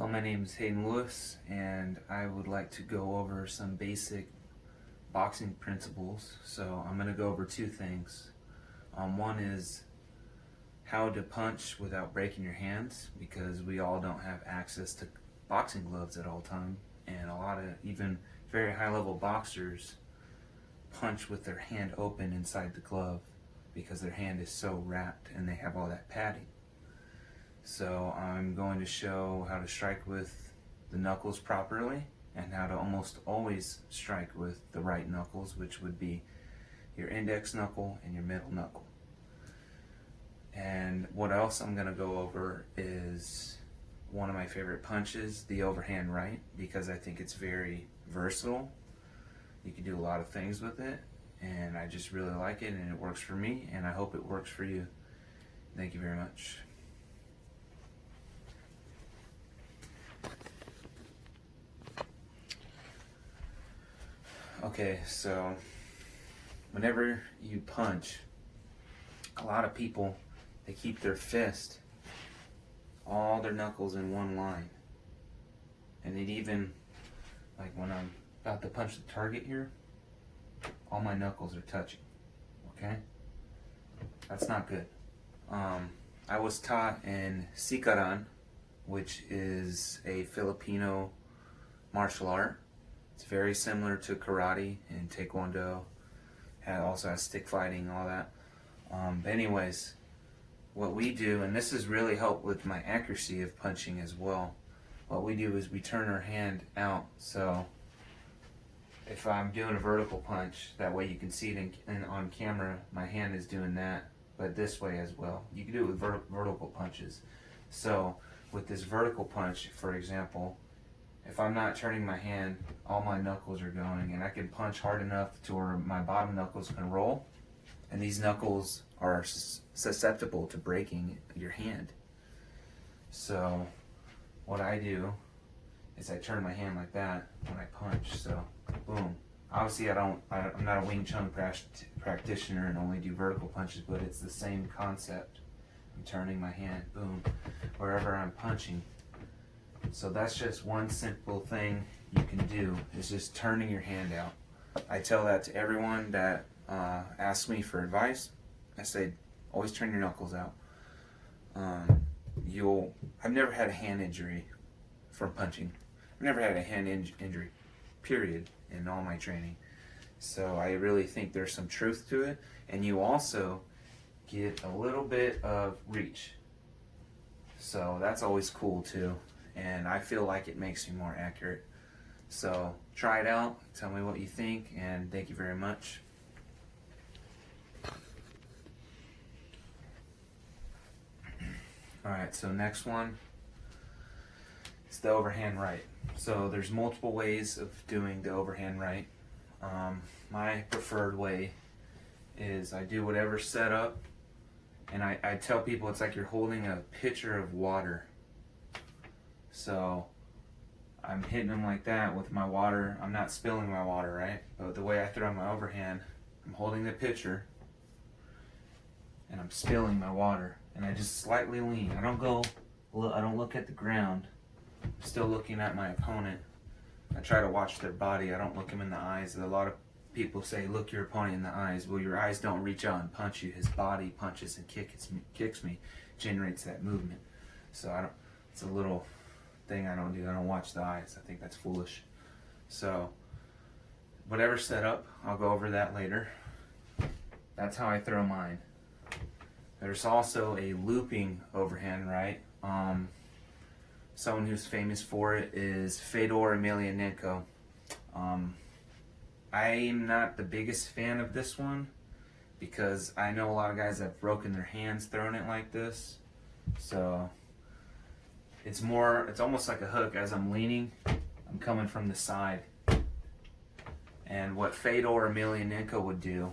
Hello, my name is Hayden Lewis, and I would like to go over some basic boxing principles. So I'm going to go over two things. One is how to punch without breaking your hands, because we all don't have access to boxing gloves at all time, and a lot of even very high level boxers punch with their hand open inside the glove because their hand is so wrapped and they have all that padding. So I'm going to show how to strike with the knuckles properly and how to almost always strike with the right knuckles, which would be your index knuckle and your middle knuckle. And what else I'm going to go over is one of my favorite punches, the overhand right, because I think it's very versatile. You can do a lot of things with it, and I just really like it, and it works for me, and I hope it works for you. Thank you very much. Okay, so whenever you punch, a lot of people, they keep their fist, all their knuckles in one line. And it even, like when I'm about to punch the target here, all my knuckles are touching, okay? That's not good. I was taught in Sikaran, which is a Filipino martial art. It's very similar to karate and taekwondo. It also has stick fighting, all that. But anyways, what we do, and this has really helped with my accuracy of punching as well, what we do is we turn our hand out. So if I'm doing a vertical punch, that way you can see it on camera, my hand is doing that, but this way as well. You can do it with vertical punches. So with this vertical punch, for example, if I'm not turning my hand, all my knuckles are going, and I can punch hard enough to where my bottom knuckles can roll, and these knuckles are susceptible to breaking your hand. So what I do is I turn my hand like that when I punch. So boom. Obviously I'm not a Wing Chun practitioner and only do vertical punches, but it's the same concept. I'm turning my hand, boom, wherever I'm punching. So that's just one simple thing you can do, is just turning your hand out. I tell that to everyone that asks me for advice. I say, always turn your knuckles out. I've never had a hand injury from punching. I've never had a hand injury, period, in all my training. So I really think there's some truth to it. And you also get a little bit of reach. So that's always cool too. And I feel like it makes you more accurate. So try it out, tell me what you think, and thank you very much. Alright, so next one is the overhand right. So there's multiple ways of doing the overhand right. My preferred way is I do whatever setup, and I tell people it's like you're holding a pitcher of water. So I'm hitting them like that with my water. I'm not spilling my water, right? But the way I throw my overhand, I'm holding the pitcher and I'm spilling my water, and I just slightly lean. I don't look at the ground. I'm still looking at my opponent. I try to watch their body. I don't look him in the eyes. A lot of people say, look your opponent in the eyes. Well, your eyes don't reach out and punch you. His body punches and kicks me, generates that movement. So it's a little thing I don't do. I don't watch the eyes. I think that's foolish. So whatever setup, I'll go over that later. That's how I throw mine. There's also a looping overhand right. Someone who's famous for it is Fedor Emelianenko. I'm not the biggest fan of this one because I know a lot of guys that have broken their hands throwing it like this. So it's almost like a hook. As I'm leaning, I'm coming from the side. And what Fedor Emelianenko would do,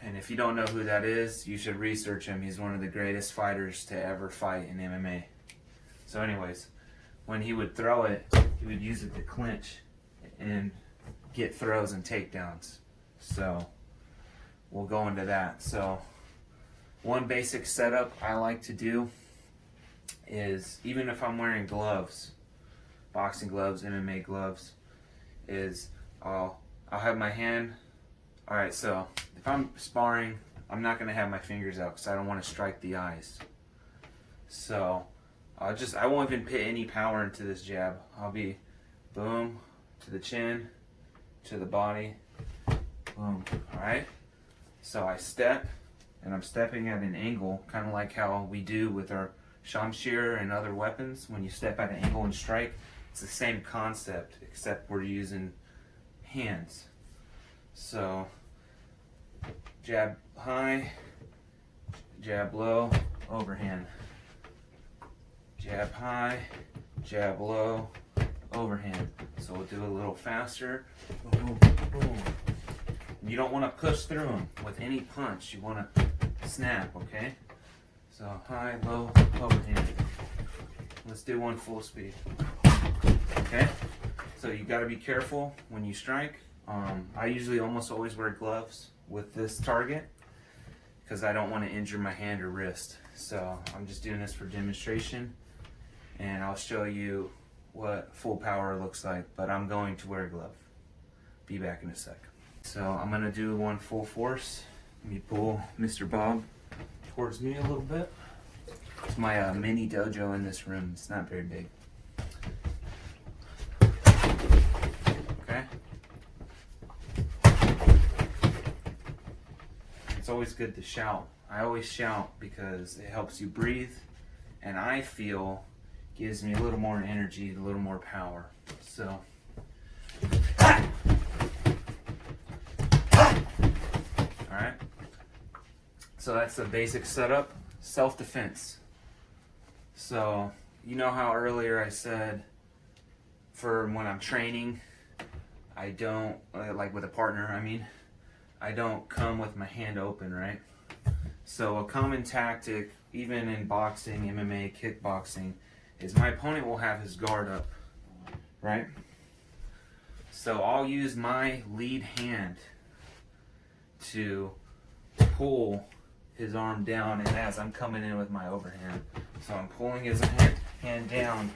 and if you don't know who that is, you should research him. He's one of the greatest fighters to ever fight in MMA. So anyways, when he would throw it, he would use it to clinch and get throws and takedowns. So we'll go into that. So one basic setup I like to do is, even if I'm wearing gloves, boxing gloves, MMA gloves, is I'll have my hand. All right, so if I'm sparring, I'm not gonna have my fingers out because I don't want to strike the eyes. So I won't even put any power into this jab. I'll be boom to the chin, to the body, boom. All right. So I step, and I'm stepping at an angle, kind of like how we do with our shamshir and other weapons. When you step at an angle and strike, it's the same concept, except we're using hands. So jab high, jab low, overhand. Jab high, jab low, overhand. So we'll do a little faster. Boom, boom. You don't want to push through them with any punch. You want to snap, okay? So high, low, overhand. Let's do one full speed. Okay? So you got to be careful when you strike. I usually almost always wear gloves with this target because I don't want to injure my hand or wrist. So I'm just doing this for demonstration, and I'll show you what full power looks like, but I'm going to wear a glove. Be back in a sec. So I'm gonna do one full force. Let me pull Mr. Bob towards me a little bit. It's my mini dojo in this room. It's not very big. Okay. It's always good to shout. I always shout because it helps you breathe, and I feel gives me a little more energy, a little more power. So. Alright, so that's the basic setup. Self-defense. So, you know how earlier I said for when I'm training, I don't, like with a partner, I mean, I don't come with my hand open, right? So a common tactic, even in boxing, MMA, kickboxing, is my opponent will have his guard up, right? So I'll use my lead hand to pull his arm down, and as I'm coming in with my overhand. So I'm pulling his hand down,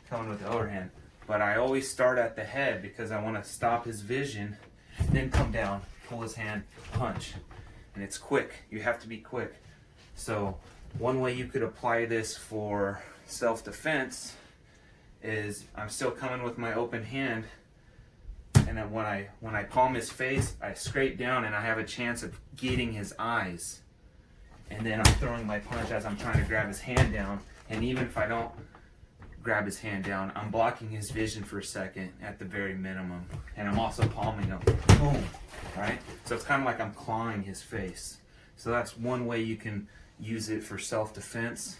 coming with the overhand. But I always start at the head because I want to stop his vision, then come down, pull his hand, punch. And it's quick. You have to be quick. So one way you could apply this for self-defense is I'm still coming with my open hand, and then when I palm his face, I scrape down and I have a chance of getting his eyes. And then I'm throwing my punch as I'm trying to grab his hand down. And even if I don't grab his hand down, I'm blocking his vision for a second at the very minimum. And I'm also palming him. Boom. Right? So it's kind of like I'm clawing his face. So that's one way you can use it for self-defense.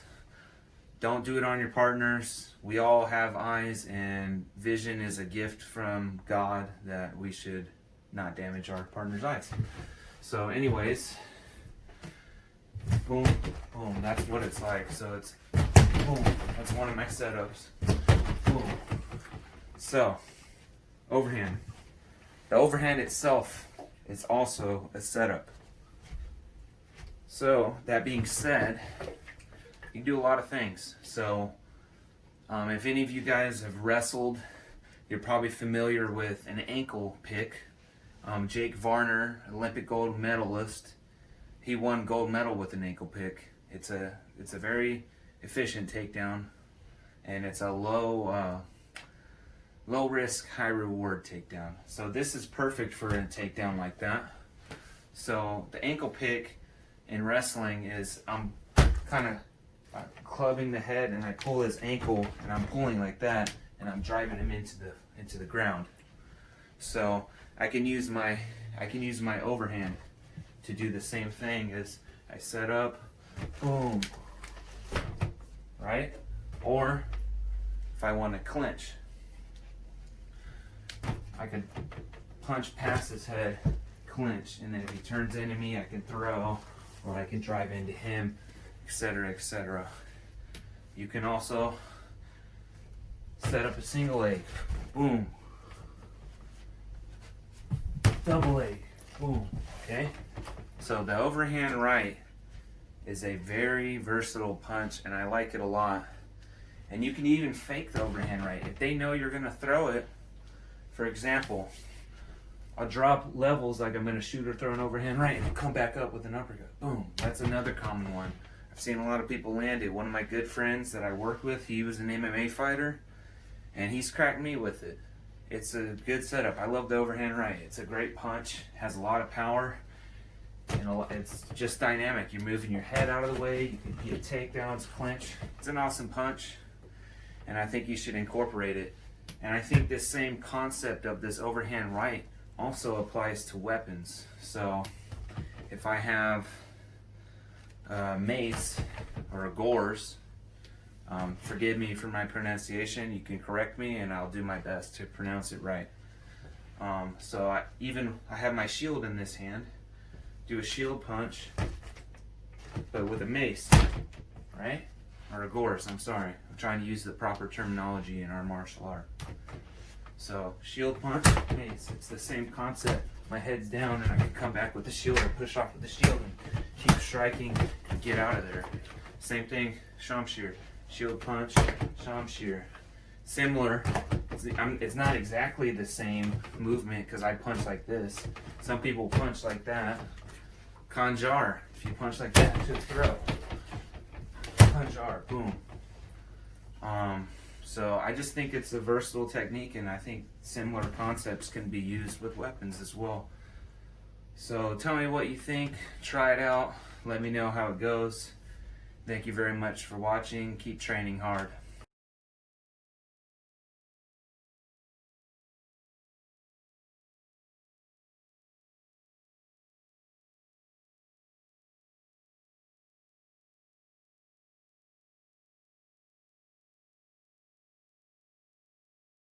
Don't do it on your partners. We all have eyes, and vision is a gift from God that we should not damage our partner's eyes. So anyways, boom, boom, that's what it's like. So it's boom, that's one of my setups. Boom. So, overhand. The overhand itself is also a setup. So, that being said, you can do a lot of things. So, if any of you guys have wrestled, you're probably familiar with an ankle pick. Jake Varner, Olympic gold medalist, he won gold medal with an ankle pick. It's a very efficient takedown, and it's a low risk, high reward takedown. So this is perfect for a takedown like that. So the ankle pick in wrestling is I'm kind of clubbing the head, and I pull his ankle, and I'm pulling like that, and I'm driving him into the ground. So I can use my overhand to do the same thing as I set up, boom, right? Or if I want to clinch, I could punch past his head, clinch, and then if he turns into me, I can throw, or I can drive into him, etc., etc. You can also set up a single leg, boom, double leg, boom, okay? So the overhand right is a very versatile punch, and I like it a lot And you can even fake the overhand right. If they know you're going to throw it, for example, I'll drop levels like I'm going to shoot or throw an overhand right and come back up with an uppercut. Boom. That's another common one. I've seen a lot of people land it. One of my good friends that I work with, he was an MMA fighter, and he's cracked me with it. It's a good setup. I love the overhand right. It's a great punch, has a lot of power, and it's just dynamic. You're moving your head out of the way. You can get takedowns, clinch. It's an awesome punch, and I think you should incorporate it. And I think this same concept of this overhand right also applies to weapons. So if I have a mace or a gores, forgive me for my pronunciation, you can correct me and I'll do my best to pronounce it right. So I have my shield in this hand, do a shield punch, but with a mace, right? Or a gores, I'm sorry. I'm trying to use the proper terminology in our martial art. So shield punch, mace, it's the same concept. My head's down and I can come back with the shield or push off with the shield and keep striking and get out of there. Same thing, shamshir. Shield punch, shamshir. Similar, it's not exactly the same movement because I punch like this. Some people punch like that. Kanjar, if you punch like that to the throat. Kanjar, boom. So I just think it's a versatile technique, and I think similar concepts can be used with weapons as well. So tell me what you think, try it out, let me know how it goes. Thank you very much for watching, keep training hard.